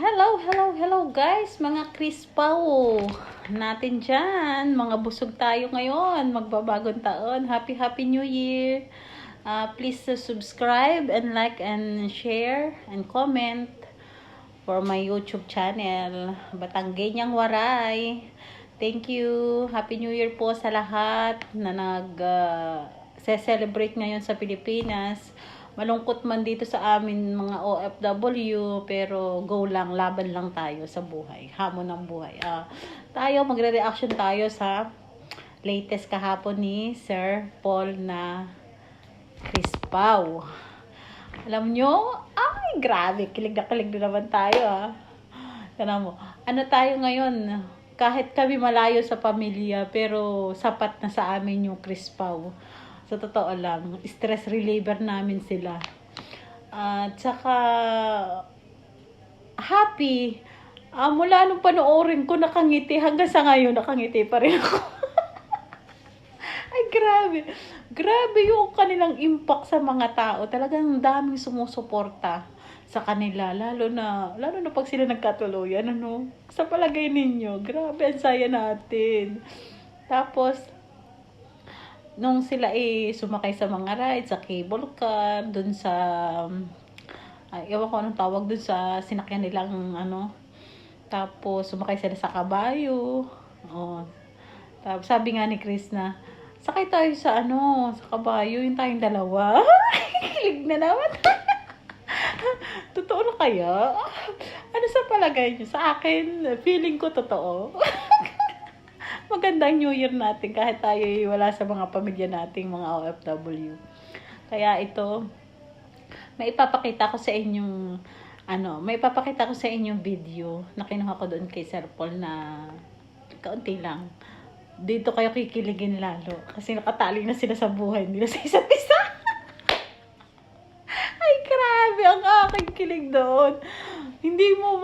Hello guys, mga Crispaw natin dyan. Mga busog tayo ngayon, magbabagong taon. Happy New Year. Please subscribe and like and share and comment for my YouTube channel. Batanggenyang Waray. Thank you. Happy New Year po sa lahat na celebrate ngayon sa Pilipinas. Malungkot man dito sa amin mga OFW, pero go lang, laban lang tayo sa buhay, hamon ng buhay. Tayo, magre-reaction tayo sa latest kahapon ni Sir Paul na Crispaw. Alam nyo, ay grabe, kilig na naman tayo. Tanong mo, ano tayo ngayon? Kahit kami malayo sa pamilya, pero sapat na sa amin yung Crispaw. Sa totoo lang, stress reliever namin sila. At saka, happy. Mula nung panoorin ko, nakangiti. Hanggang sa ngayon, nakangiti pa rin ako. Ay, grabe. Grabe yung kanilang impact sa mga tao. Talagang daming sumusuporta sa kanila. Lalo na pag sila nagkatuluyan. Sa palagay ninyo, grabe, ang saya natin. Tapos, nung sila sumakay sa mga rides, sa cable car, dun sa, ewan ko anong tawag dun sa sinakyan nilang tapos sumakay sila sa kabayo. Tapos sabi nga ni Chris na, sakay tayo sa sa kabayo, yung tayong dalawa. Kilig na naman. Totoo na kaya? Ano sa palagay niyo? Sa akin, feeling ko totoo. Magandang New Year natin kahit tayo wala sa mga pamilya nating mga OFW. Kaya ito, may ipapakita ko sa inyong video na kinuha ko doon kay Sir Paul na kaunti lang. Dito kayo kikiligin lalo kasi nakatali na sila sa buhay nila sa isa't isa. Ay, grabe ang aking kilig doon. Hindi mo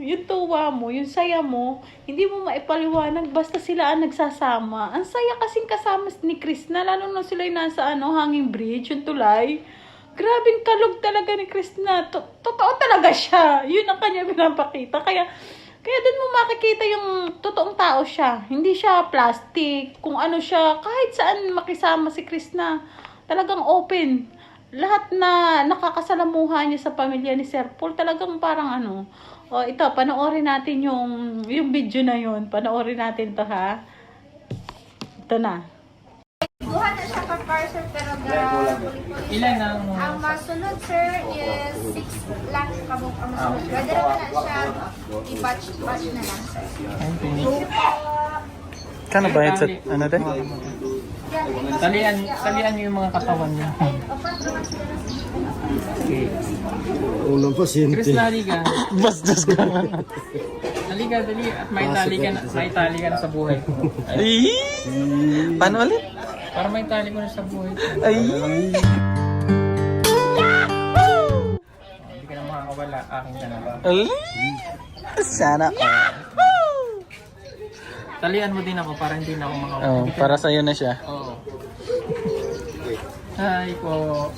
yung tuwa mo, yung saya mo, hindi mo maipaliwanag basta sila ang nagsasama. Ang saya kasing kasama ni Chris na, lalo na sila yung nasa hanging bridge, yung tulay. Grabing kalog talaga ni Chris na. Totoo talaga siya. Yun ang kanya pinapakita. Kaya doon mo makikita yung totoong tao siya. Hindi siya plastic. Kung ano siya, kahit saan makisama si Chris na. Talagang open. Lahat na nakakasalamuha niya sa pamilya ni Sir Paul, talagang parang ito, panoorin natin yung video na yun. Panoorin natin to, ha? Ito na. Buha na siya per parcel, pero Ilan ang masunod, sir, is 6 lang kabuk ang masunod. Pwede naman na siya i-batch na lang, sir. Kano ba sa tayo? Talian niyo yung mga katawan niya. Okay. Unang pasyente. Chris, naliga. Bastos ka nga. Naliga, dali. At may tali ka na sa buhay. Ay! Paano ulit? Para may tali ko na sa buhay. Ay! Hindi ka na makakawala. Akin ka na. Ay! Sana Talian mo din ako para hindi na ako makawala. oh, para sa'yo na siya. Oo. Hi po.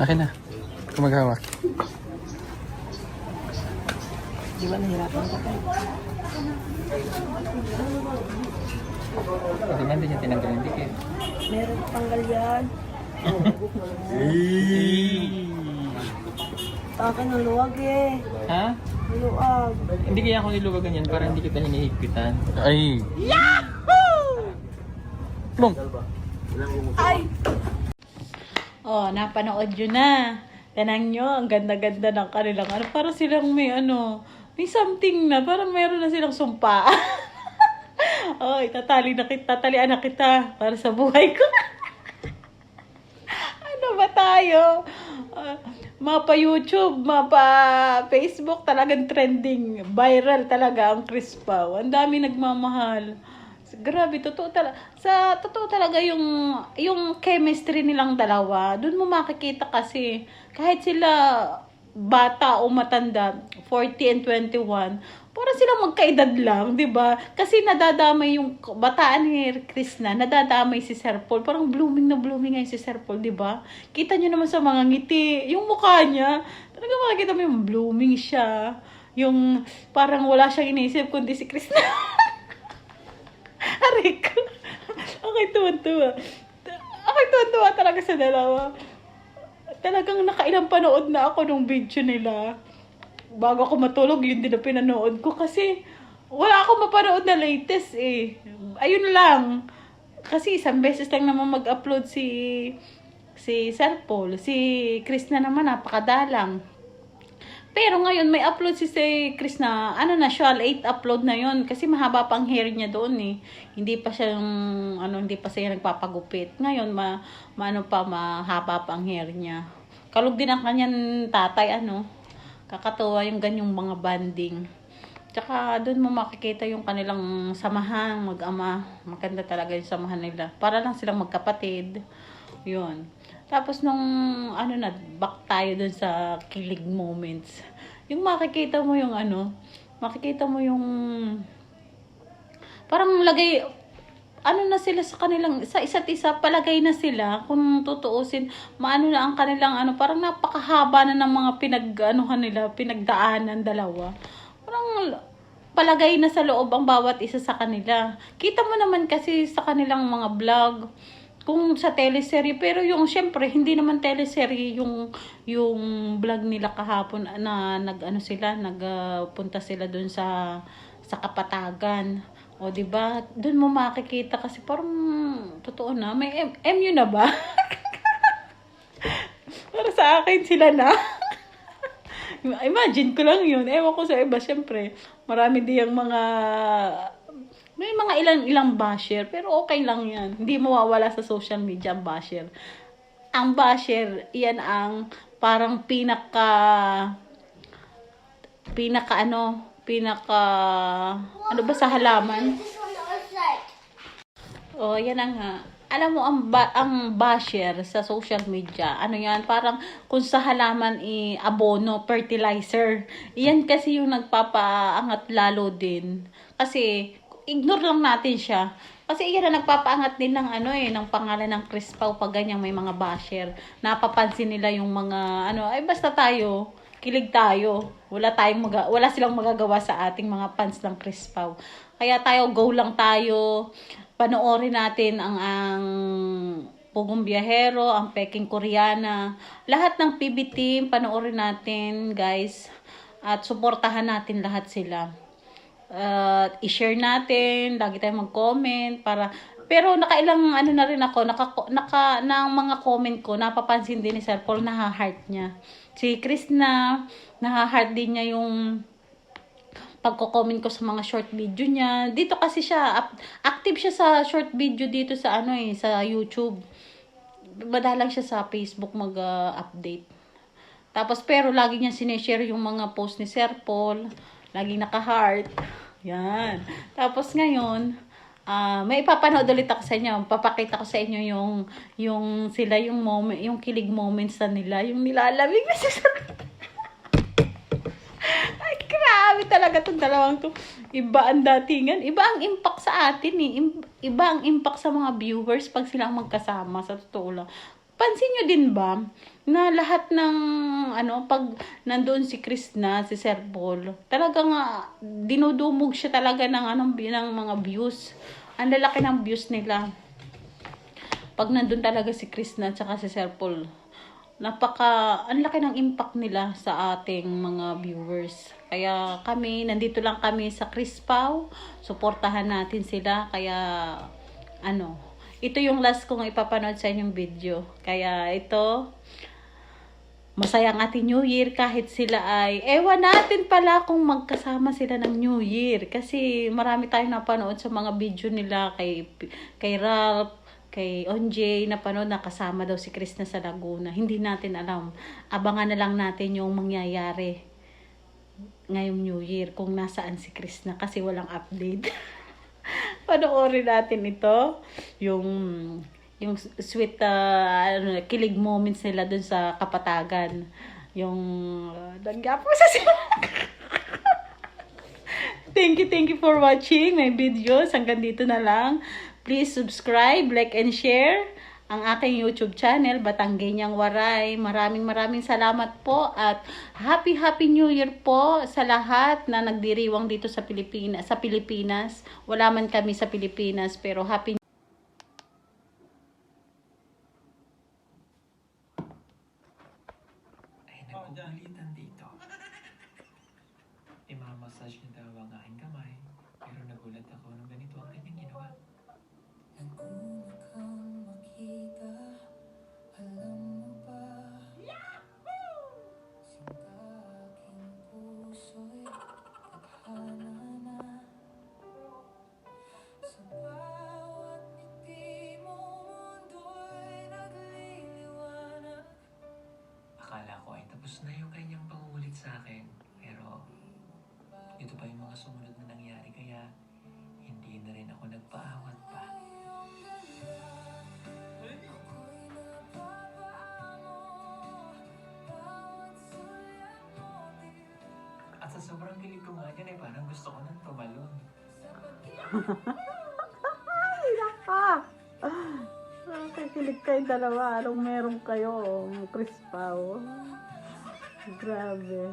Akin na. Kung maghawak. Di ba nahirapan ka tayo? Kasi nga hindi niya tinanggal yung dikit. Meron tanggal yan. Akin ang luwag Ha? Luwag. Hindi kaya ako niluwagan yan para hindi kita hinihigpitan. Ay! Yahoo! Plong! Ay! Napanood yun na. Tanang nyo, ang ganda-ganda ng kanilang parang silang may something na, parang meron na silang sumpa. Tatalian na kita para sa buhay ko. Ano ba tayo? Mapa YouTube, mapa Facebook, talagang trending. Viral talaga ang Crispaw. Ang dami nagmamahal. Grabe, totoo talaga yung chemistry nilang dalawa. Doon mo makikita kasi kahit sila bata o matanda, 40 and 21, Para silang magkaedad lang, di ba? Kasi nadadamay yung bataan ni Krishna, nadadamay si Sir Paul. Parang blooming na blooming ngayon si Sir Paul, di ba? Kita nyo naman sa mga ngiti, yung mukha niya, talaga makikita mo yung blooming siya. Yung parang wala siyang iniisip kundi si Krishna. Aray ko. Okay, tuwan-tuwa. Okay, tuwan-tuwa talaga sa dalawa. Talagang nakailang panood na ako nung video nila. Bago ako matulog, yun din na pinanood ko. Kasi wala akong mapanood na latest eh. Ayun lang. Kasi isang beses lang naman mag-upload si Sir Paul. Si Krishna naman, napakadalang. Pero ngayon, may upload si Krishna, ano na siya, 8 upload na yun. Kasi mahaba pang hair niya doon eh. Hindi pa siya hindi pa siya nagpapagupit. Ngayon, mahaba pa ang hair niya. Kalog din ang kanyang tatay, kakatuwa yung ganyong mga banding. Tsaka doon mo makikita yung kanilang samahan, mag-ama. Maganda talaga yung samahan nila. Para lang silang magkapatid. Yun. Tapos nung back tayo dun sa kilig moments. Yung makikita mo yung makikita mo yung parang lagay na sila sa kanilang sa isa't isa, palagay na sila kung tutuusin, na ang kanilang parang napakahaba na ng mga pinagdaanan dalawa. Parang palagay na sa loob ang bawat isa sa kanila. Kita mo naman kasi sa kanilang mga vlog kung sa teleserye, pero yung syempre hindi naman teleserye yung vlog nila kahapon na nagpunta sila doon sa Kapatagan. O di ba? Doon mo makikita kasi parang totoo na may MU na ba? Para sa akin sila na. Imagine ko lang yun. Ewan ko sa iba, syempre. Marami diyang may mga ilang basher, pero okay lang yan. Hindi mawawala sa social media ang basher. Ang basher, yan ang parang ano ba sa halaman? Oh, yan ang alam mo ang basher sa social media. Yan? Parang kung sa halaman abono, fertilizer. Yan kasi yung nagpapaangat lalo din. Kasi ignore lang natin siya. Kasi iyan na nagpapaangat din ng ng pangalan ng Chris Pao pag ganyan may mga basher. Napapansin nila yung mga basta tayo, kilig tayo. Wala silang magagawa sa ating mga fans ng Chris Pao. Kaya tayo, go lang tayo. Panoorin natin ang Pugong Biyahero, ang Peking Koreana. Lahat ng PB team, panoorin natin, guys. At suportahan natin lahat sila. I-share natin, lagi tayong mag-comment pero nakailang na rin ako, ng mga comment ko, napapansin din ni Sir Paul, naha-heart niya. Si Krishna, naha-heart din niya yung pagko-comment ko sa mga short video niya. Dito kasi siya, active siya sa short video dito sa sa YouTube. Madalang siya sa Facebook mag-update. Tapos pero lagi niya sineshare yung mga post ni Sir Paul. Laging naka-heart. Yan. Tapos ngayon, may ipapanood ulit ako sa inyo. Papakita ko sa inyo yung moment, yung kilig moments na nila. Yung nilalamig na siya. Ay, grabe talaga itong dalawang to. Iba ang datingan. Iba ang impact sa atin eh. Iba ang impact sa mga viewers pag silang magkasama. Sa totoo lang. Pansin nyo din ba na lahat ng pag nandoon si Krishna, si Sir Paul, talagang dinudumog siya talaga ng mga views. Ang lalaki ng views nila. Pag nandoon talaga si Krishna at si Sir Paul, ang laki ng impact nila sa ating mga viewers. Kaya nandito lang kami sa Chris Pao. Suportahan natin sila. Kaya ito yung last kong ipapanood sa inyong video. Kaya ito, masayang ating New Year kahit sila ay, ewan natin pala kung magkasama sila ng New Year. Kasi marami tayong napanood sa mga video nila kay Ralph, kay Onjay, napanood na kasama daw si Krishna sa Laguna. Hindi natin alam. Abangan na lang natin yung mangyayari ngayong New Year kung nasaan si Krishna kasi walang update. Panoorin natin ito, yung sweet kilig moments nila dun sa Kapatagan. Yung naggapo sa sila. Thank you for watching my videos. Hanggang dito na lang. Please subscribe, like, and share ang aking YouTube channel, Batanggenyang Waray. Maraming salamat po at Happy New Year po sa lahat na nagdiriwang dito sa Pilipinas. Wala man kami sa Pilipinas, pero Happy Ay, nagkukulitan dito. Imamassage niya daw ang aking kamay, pero nagulat ako nung ganito ang kanyang ginawa. Naguna kang makita, alam mo ba? Sinta aking puso'y tadhana na. Sa bawat ngiti mo, mundo'y nagliliwanag. Akala ko ay tapos na yung kanyang pangulit sa akin, pero ito pa yung mga sumunod na nangyari, kaya hindi na rin ako nagpaawat pa. Ako'y napapaamo, bawat sulyap mo tila. At sa sobrang kilig ko nga dyan, ay parang gusto ko nang tumalon. Ay, naka! Nakikilig kayo dalawa. Anong meron kayo? Crispaw. Grabe.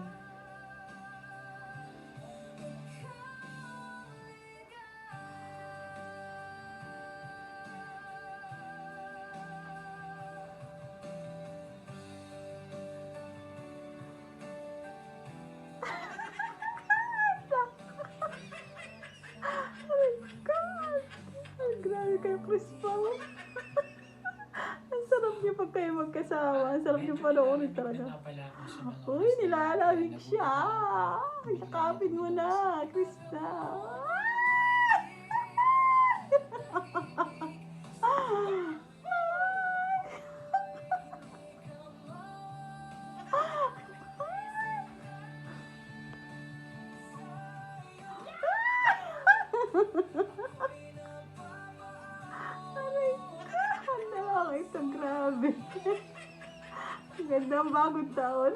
Grabe kayo, Crispaw. Ang sarap niyo pag kayo magkasama. Ang sarap niyo panoorin talaga. Uy, nilalamig siya. Yakapin mo na, Krista. Aray ka, ano ito, grabe. Ganda ang bagong taon.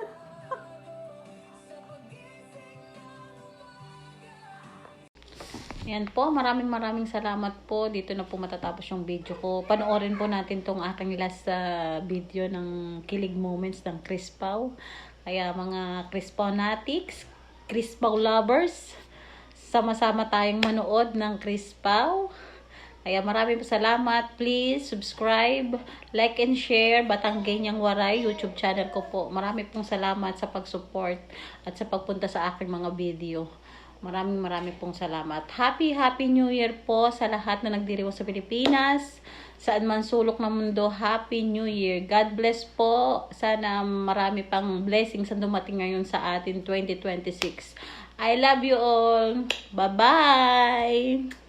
Yan po, maraming salamat po. Dito na po matatapos yung video ko. Panoorin po natin tong aking last video ng Kilig Moments ng Crispaw. Kaya mga Crispawnatics, Crispaw lovers, sama-sama tayong manood ng Crispaw. Kaya maraming salamat. Please subscribe, like and share Batanggenyang Waray YouTube channel ko po. Maraming pong salamat sa pag-support at sa pagpunta sa aking mga video. Maraming pong salamat. Happy New Year po sa lahat na nagdiriwang sa Pilipinas. Saan man sulok ng mundo, Happy New Year. God bless po. Sana marami pang blessings ang dumating ngayon sa atin 2026. I love you all. Bye-bye.